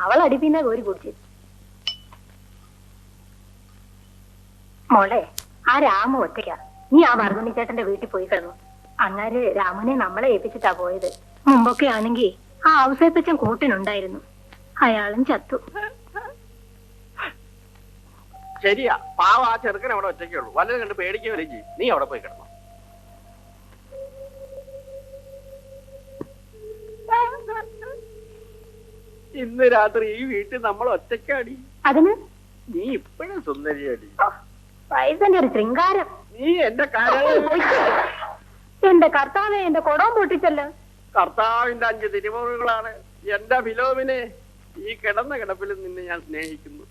അവൾ അടിപ്പിന്ന കോരി കുടിച്ചു. മോളെ, ആ രാമ ഒറ്റയ്ക്കാ. നീ ആ വർദ്ധനി ചേട്ടന്റെ വീട്ടിൽ പോയി കിടന്നു. അങ്ങാര് രാമനെ നമ്മളെ ഏൽപ്പിച്ചിട്ടാ പോയത്. മുമ്പൊക്കെ ആണെങ്കി ആ ഔസേപ്പച്ചൻ കൂട്ടിനുണ്ടായിരുന്നു. അയാളും ചത്തു. ശരിയാ, പാവ ആ ചെറുക്കൻ അവിടെ ഒറ്റയ്ക്കുള്ളൂ. വല്ലതും കണ്ട് പേടിക്കുകയും വരും ചെയ്യും. നീ അവിടെ പോയി കിടന്നു. ഇന്ന് രാത്രി ഈ വീട്ടിൽ നമ്മൾ ഒറ്റയ്ക്കാടി. അതിന് നീ ഇപ്പോഴും സുന്ദരിയാടി. വയസ്സിന്റെ ഒരു ശൃംഗാരം. നീ എന്റെ കാര്യം. എന്റെ കർത്താവെ, എന്റെ കൊടവും പൊട്ടിച്ചല്ലോ. കർത്താവിന്റെ 5 തിരുമുറുകളാണ് എന്റെ ഫിലോമിനെ. ഈ കിടന്ന കിടപ്പിൽ നിന്നെ ഞാൻ സ്നേഹിക്കുന്നു.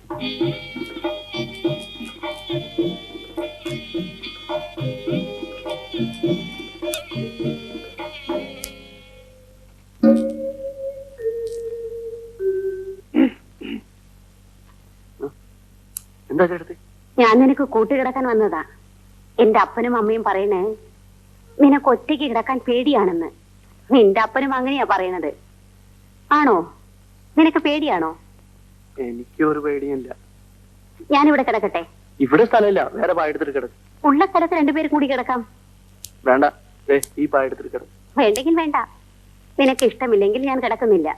എന്താ ചേട്ടത്തി? ഞാൻ നിനക്ക് കൂട്ടുകിടക്കാൻ വന്നതാ. എന്റെ അപ്പനും അമ്മയും പറയണേ നിനക്ക് ഒറ്റയ്ക്ക് കിടക്കാൻ പേടിയാണെന്ന്. നിന്റെ അപ്പനും അങ്ങനെയാ പറയണത്. ആണോ? നിനക്ക് പേടിയാണോ? എനിക്ക് ഒരു പേടിയില്ല. ഞാനിവിടെ കിടക്കട്ടെ? ഇവിടെ സ്ഥലമില്ല, വേറെ പായെടുത്തിട്ട് കിടക്കും. ഉള്ള സ്ഥലത്ത് 2 പേര് കൂടി കിടക്കാം. വേണ്ട, ഈ പായെടുത്തിട്ട് കിടക്കും. വേണ്ടെങ്കിൽ വേണ്ട. നിനക്ക് ഇഷ്ടമില്ലെങ്കിൽ ഞാൻ കിടക്കുന്നില്ല.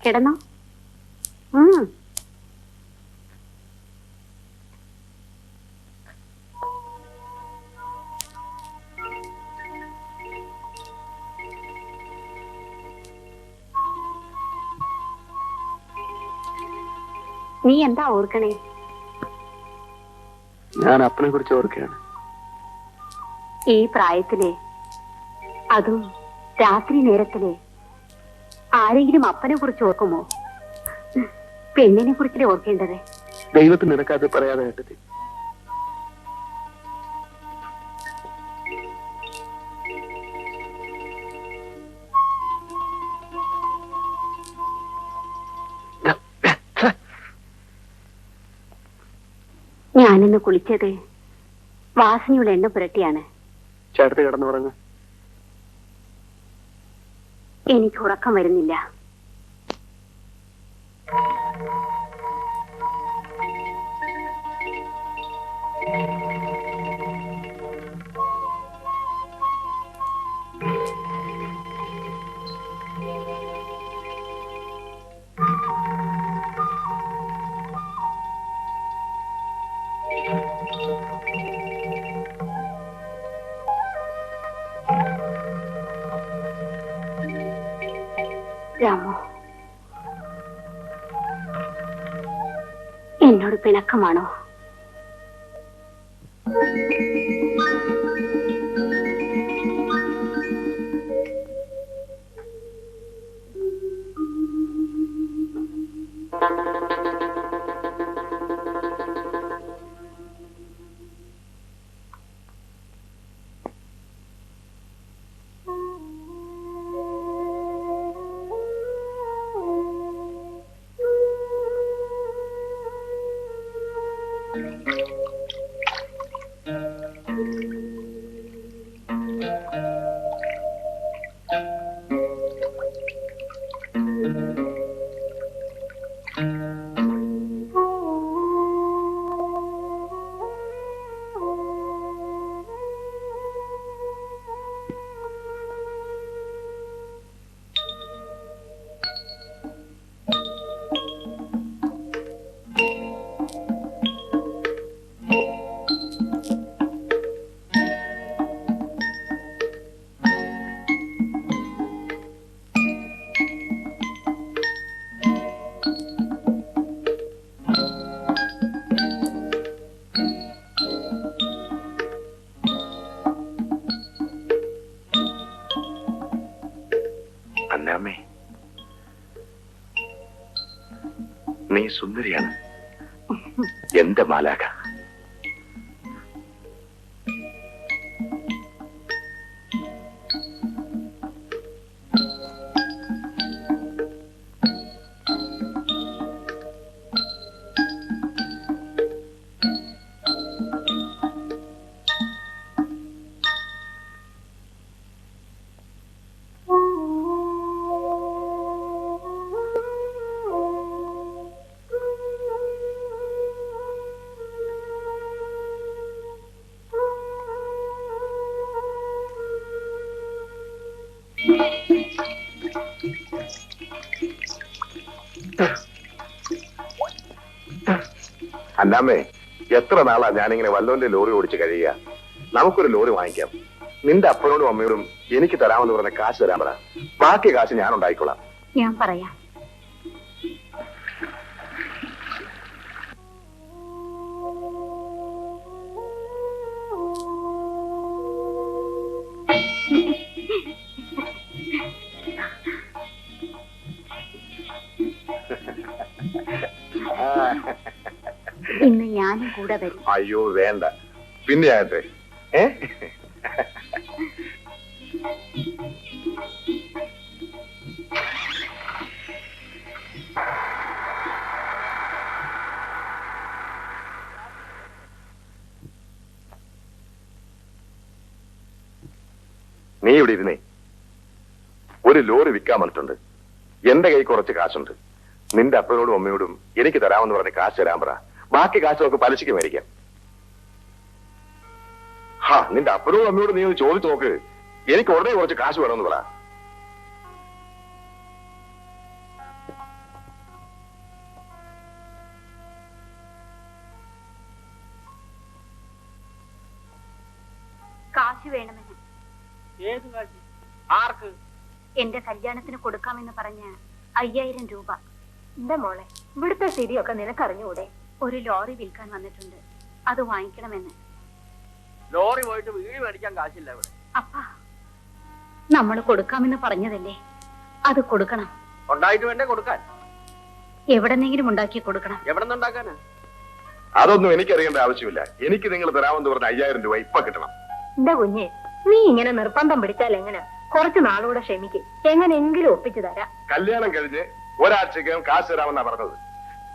കിടന്നോ? നീ എന്താ ഓർക്കണേ? ഞാൻ അപ്പനെ കുറിച്ച് ഓർക്കുകയാണ്. ഈ പ്രായത്തിലെ, അതും രാത്രി നേരത്തിലെ ആരെങ്കിലും അപ്പനെ കുറിച്ച് ഓർക്കുമോ? പെണ്ണിനെ കുറിച്ചല്ലേ ഓർക്കേണ്ടത്. ദൈവത്തിന് നിനക്കത് പറയാതെ കേട്ടത്. ഞാനിന്ന് കുളിച്ചത് വാസനയുടെ എണ്ണ പുരട്ടിയാണ്. ചേട്ടത്ത് കിടന്നുറങ്ങ. എനിക്ക് ഉറക്കം വരുന്നില്ല. രാമു, എന്നോട് പിണക്കമാണോ? അന്നമ്മേ, നീ സുന്ദരിയാണ് എന്റെ മാലാക. അന്നാമ്മേ, എത്ര നാളാ ഞാനിങ്ങനെ വല്ലോന്റെ ലോറി ഓടിച്ച് കഴിയുക. നമുക്കൊരു ലോറി വാങ്ങിക്കാം. നിന്റെ അപ്പനോടും അമ്മയോടും എനിക്ക് തരാമെന്ന് പറഞ്ഞ കാശ് തരാൻ പറ. ബാക്കി കാശ് ഞാൻ ഉണ്ടായിക്കോളാം. ഞാൻ പറയാം. ഇന്ന് ഞാനും കൂടെ വരും. അയ്യോ വേണ്ട, പിന്നെ ആകട്ടെ. നീ ഇവിടെ ഇരുന്നേ. ഒരു ലോറി വിൽക്കാൻ വന്നിട്ടുണ്ട്. എന്റെ കൈ കുറച്ച് കാശുണ്ട്. നിന്റെ അപ്പനോടും അമ്മയോടും എനിക്ക് തരാമെന്ന് പറഞ്ഞ കാശ് തരാൻ പറ. ബാക്കി കാശ് നമുക്ക് പലിശയ്ക്ക് മേടിക്കാം. നിന്റെ അപ്പനോടും അമ്മയോടും നീ ഒന്ന് ചോദിച്ചു നോക്ക്. എനിക്ക് ഉടനെ കുറച്ച് കാശ് വേണമെന്ന് പറ. കാശ് വേണമെന്ന്. ഏത് കാശ്? ആർക്ക്? എന്റെ കല്യാണത്തിന് കൊടുക്കാമെന്ന് പറഞ്ഞ 5000 രൂപ. എന്താ മോളെ, ഇവിടുത്തെ സ്ഥിതിയൊക്കെ നിനക്കറിഞ്ഞൂടെ? ഒരു ലോറി വിൽക്കാൻ വന്നിട്ടുണ്ട്, അത് വാങ്ങിക്കണമെന്ന്. ലോറി പോയിട്ട് വീട് മേടിക്കാൻ കാശില്ല ഇവിടെ. അപ്പാ, നമ്മൾ കൊടുക്കാമെന്ന് പറഞ്ഞതല്ലേ, അത് കൊടുക്കണം. ഉണ്ടായിട്ട് വേണ്ടേ കൊടുക്കാൻ? എവിടെന്നെങ്കിലും ഉണ്ടാക്കി കൊടുക്കണം. എവിടെ നിന്നുണ്ടാക്കാനാ? അതൊന്നും എനിക്കറിയേണ്ട ആവശ്യമില്ല. എനിക്ക് നിങ്ങൾ തരാമെന്ന് പറഞ്ഞ 5000 രൂപ ഇപ്പൊ കിട്ടണം. എന്താ കുഞ്ഞെ, നീ ഇങ്ങനെ നിർബന്ധം പിടിച്ചാൽ എങ്ങനെ? കുറച്ചു നാളുകൂടെ ക്ഷമിക്ക്, എങ്ങനെയെങ്കിലും ഒപ്പിച്ചു തരാം. കല്യാണം കഴിഞ്ഞ് ഒരാഴ്ചക്കകം കാശ് തരാമെന്നാ പറഞ്ഞത്.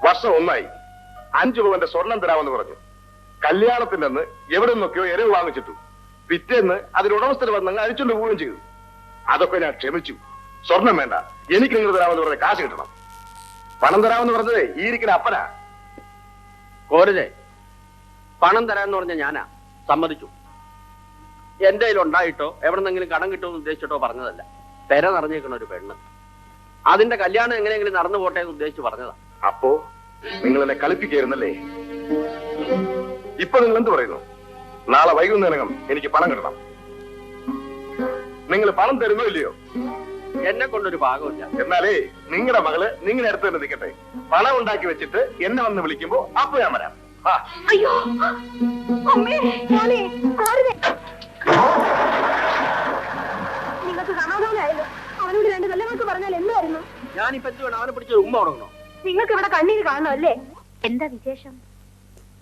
വർഷം 1 ആയി. 5 പവന്റെ സ്വർണം തരാമെന്ന് പറഞ്ഞു. കല്യാണത്തിന്റെ അന്ന് എവിടെ നിന്നൊക്കെയോ എരവ് വാങ്ങിച്ചിട്ടു. പിറ്റേന്ന് അതിന് ഉടമസ്ഥര് വന്നങ്ങ് അഴിച്ചുകൊണ്ട് പോവുകയും ചെയ്തു. അതൊക്കെ ഞാൻ ക്ഷമിച്ചു. സ്വർണം വേണ്ട, എനിക്ക് നിങ്ങൾ തരാമെന്ന് പറഞ്ഞ കാശ് കിട്ടണം. പണം തരാമെന്ന് പറഞ്ഞതേ ഈ ഇരിക്കുന്ന അപ്പനാ. കോരുതേ, പണം തരാന്ന് പറഞ്ഞ ഞാനാ സമ്മതിച്ചു. എന്റെ കയ്യിൽ ഉണ്ടായിട്ടോ എവിടെന്നെങ്കിലും കടം കിട്ടുമെന്ന് ഉദ്ദേശിച്ചിട്ടോ പറഞ്ഞതല്ല. പെര നിറഞ്ഞേക്കണ ഒരു പെണ്ണ്, അതിന്റെ കല്യാണം എങ്ങനെയെങ്കിലും നടന്നു പോട്ടെ എന്ന് ഉദ്ദേശിച്ച് പറഞ്ഞതാ. അപ്പോ നിങ്ങൾ എന്നെ കളിപ്പിക്കായിരുന്നല്ലേ? ഇപ്പൊ നിങ്ങൾ എന്ത് പറയുന്നു? നാളെ വൈകുന്നേരം എനിക്ക് പണം കിട്ടണം. നിങ്ങൾ പണം തരുന്നോ ഇല്ലയോ? എന്നെ കൊണ്ടൊരു ഭാഗമില്ല. എന്നാലേ നിങ്ങളുടെ മകള് നിങ്ങളുടെ അടുത്ത് തന്നെ നിൽക്കട്ടെ. പണം ഉണ്ടാക്കി വെച്ചിട്ട് എന്നെ വന്ന് വിളിക്കുമ്പോ അപ്പൊ ഞാൻ വരാം. അയ്യോ അമ്മേ, മോനെ, നിങ്ങൾക്ക് സമാധാനമായല്ലോ. അവനോട് 2 നല്ല വാക്ക് പറഞ്ഞാൽ എന്തായിരുന്നു? ഞാനിപ്പോ എന്ത് വേണം? അവനെ പിടിച്ചൊരു ഉമ്മ കൊടുക്കണോ? നിങ്ങൾക്ക് ഇവിടെ കണ്ണീര് കാണണം അല്ലേ? എന്താ വിശേഷം?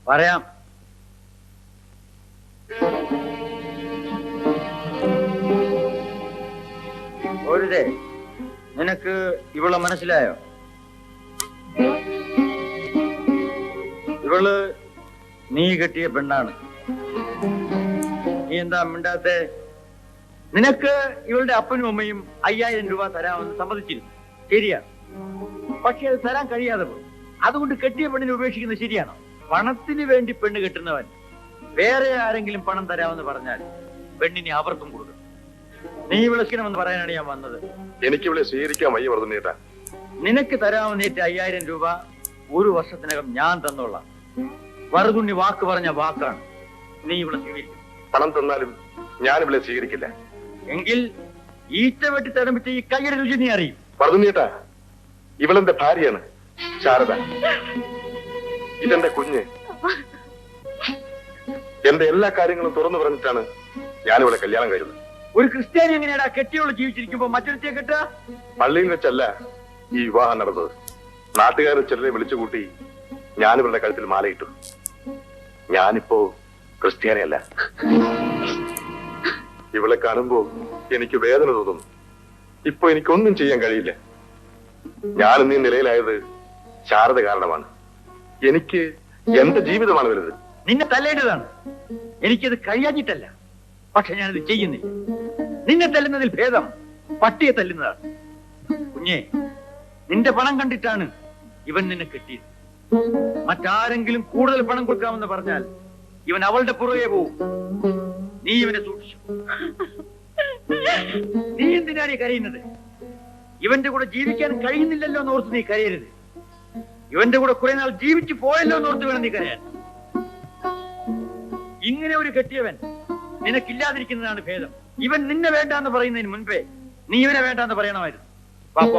പറയാം. ഒരുതേ, നിനക്ക് ഇവളെ മനസ്സിലായോ? ഇവള് നീ കെട്ടിയ പെണ്ണാണ്. നീ എന്താ മിണ്ടാത്തെ? നിനക്ക് ഇവളുടെ അപ്പനും അമ്മയും 5000 രൂപ തരാമെന്ന് സമ്മതിച്ചിരുന്നു, ശരിയാണ്. പക്ഷെ അത് തരാൻ കഴിയാതെ പോയി. അതുകൊണ്ട് കെട്ടിയ പെണ്ണിനെ ഉപേക്ഷിക്കുന്നത് ശരിയാണോ? പണത്തിന് വേണ്ടി പെണ്ണ് കെട്ടുന്നവൻ വേറെ ആരെങ്കിലും പണം തരാമെന്ന് പറഞ്ഞാൽ പെണ്ണിനെ അവർക്കും കൊടുക്കും. നീ വിളിക്കണമെന്ന് പറയാനാണ് ഞാൻ വന്നത്. എനിക്ക് ഇവിടെ സ്വീകരിക്കാൻ വയ്യ വർദ്ധനേട്ടാ. നിനക്ക് തരാമെന്നേറ്റ 5000 രൂപ 1 വർഷത്തിനകം ഞാൻ തന്നോളാം. വറുതുണ്ണി വാക്ക് പറഞ്ഞ വാക്കാണ്. നീ ഇവിടെ സ്വീകരിക്കും. പണം തന്നാലും ഞാൻ ഇവിടെ സ്വീകരിക്കില്ല. എങ്കിൽ ഈറ്റ വെട്ടി തടമിട്ട് ഈ കൈയുടെ രുചി നീ അറിയും. വർദ്ധനേട്ടാ, ഇവളെന്റെ ഭാര്യയാണ്, ശാരദ. ഇതെന്റെ കുഞ്ഞ്. എന്റെ എല്ലാ കാര്യങ്ങളും തുറന്നു പറഞ്ഞിട്ടാണ് ഞാനിവിടെ കല്യാണം കഴിയുന്നത്. ഒരു ക്രിസ്ത്യാനി എങ്ങനെയാടാ കെട്ടിയോള് ജീവിച്ചിരിക്കുമ്പോ മറ്റൊരുത്തിയെ കെട്ടാ? പള്ളിയിൽ വെച്ചല്ല ഈ വിവാഹം നടന്നത്. നാട്ടുകാരെ ചിലരെ വിളിച്ചുകൂട്ടി ഞാനിവരുടെ കഴുത്തിൽ മാലയിട്ടു. ഞാനിപ്പോ ക്രിസ്ത്യാനിയല്ല. ഇവളെ കാണുമ്പോ എനിക്ക് വേദന തോന്നുന്നു. ഇപ്പൊ എനിക്കൊന്നും ചെയ്യാൻ കഴിയില്ല. ഞാനിന്ന് ഈ നിലയിലായത് ശാരദ കാരണമാണ്. എനിക്ക് എന്റെ ജീവിതമാണ് വലുത്. നിന്നെ തല്ലേണ്ടതാണ്. എനിക്കത് കഴിയാഞ്ഞിട്ടല്ല, പക്ഷെ ഞാനത് ചെയ്യുന്നില്ല. നിന്നെ തല്ലുന്നതിൽ ഭേദം പട്ടിയെ തല്ലുന്നതാണ്. കുഞ്ഞെ, നിന്റെ പണം കണ്ടിട്ടാണ് ഇവൻ നിന്നെ കെട്ടിയത്. മറ്റാരെങ്കിലും കൂടുതൽ പണം കൊടുക്കാമെന്ന് പറഞ്ഞാൽ ഇവൻ അവളുടെ പുറകെ പോവും. നീ ഇവനെ സൂക്ഷിച്ചു. നീ എന്തിനാണ് ഈ കരയുന്നത്? ഇവന്റെ കൂടെ ജീവിക്കാൻ കഴിയുന്നില്ലല്ലോ എന്ന് ഓർത്ത് നീ കരയരുത്. ഇവന്റെ കൂടെ കുറെ നാൾ ജീവിച്ചു പോയല്ലോ എന്ന് ഓർത്ത് വേണം നീ കരയാൻ. ഇങ്ങനെ ഒരു കെട്ടിയവൻ നിനക്കില്ലാതിരിക്കുന്നതാണ് ഭേദം. ഇവൻ നിന്നെ വേണ്ടാന്ന് പറയുന്നതിന് മുൻപേ നീ ഇവനെ വേണ്ടാന്ന് പറയണമായിരുന്നു. പാപ്പ